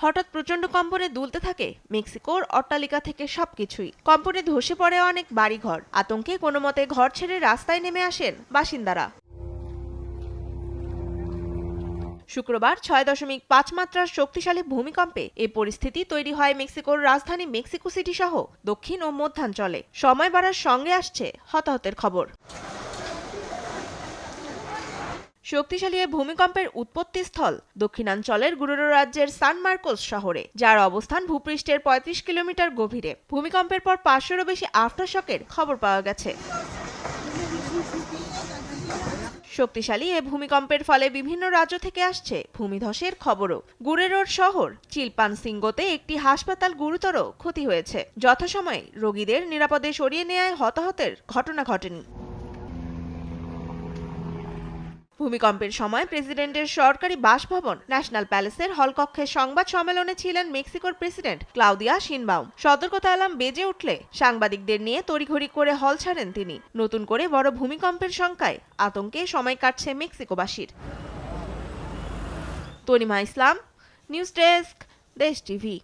হঠাৎ প্রচণ্ড কম্পনে দুলতে থাকে মেক্সিকোর অট্টালিকা থেকে সবকিছুই। কম্পনে ধসে পড়ে অনেক বাড়িঘর। আতঙ্কে কোনো মতে ঘর ছেড়ে রাস্তায় নেমে আসেন বাসিন্দারা। শুক্রবার 6.5 মাত্রার শক্তিশালী ভূমিকম্পে এই পরিস্থিতি তৈরি হয় মেক্সিকোর রাজধানী মেক্সিকো সিটি সহ দক্ষিণ ও মধ্যাঞ্চলে। সময় বাড়ার সঙ্গে আসছে হতাহতের খবর। শক্তিশালী এই ভূমিকম্পের উৎপত্তিস্থল দক্ষিণাঞ্চলের গুরুরো রাজ্যের সান মার্কোস শহরে, যার অবস্থান ভূপৃষ্ঠের 35 কিলোমিটার গভীরে। ভূমিকম্পের পর 500-এরও বেশি আফটারশকের খবর পাওয়া গেছে। শক্তিশালী এ ভূমিকম্পের ফলে বিভিন্ন রাজ্য থেকে আসছে ভূমিধসের খবরও। গুরেরোর শহর চিলপানসিঙ্গোতে একটি হাসপাতাল গুরুতর ক্ষতি হয়েছে। যথাসময়ে রোগীদের নিরাপদে সরিয়ে নেয়ায় হতাহতের ঘটনা ঘটেনি। ভূমিকম্পের সময় প্রেসিডেন্টের সরকারি বাসভবন ন্যাশনাল প্যালেসের হলকক্ষে সংবাদ সম্মেলনে ছিলেন মেক্সিকোর প্রেসিডেন্ট ক্লাউদিয়া শিনবাউম। সতর্কতা অ্যালার্ম বেজে উঠলে সাংবাদিকদের নিয়ে তড়িঘড়ি করে হল ছাড়েন তিনি। নতুন করে বড় ভূমিকম্পের শঙ্কায় আতঙ্কে সময় কাটছে মেক্সিকোবাসীর। তনিমা ইসলাম, নিউজ ডেস্ক, দেশ টিভি।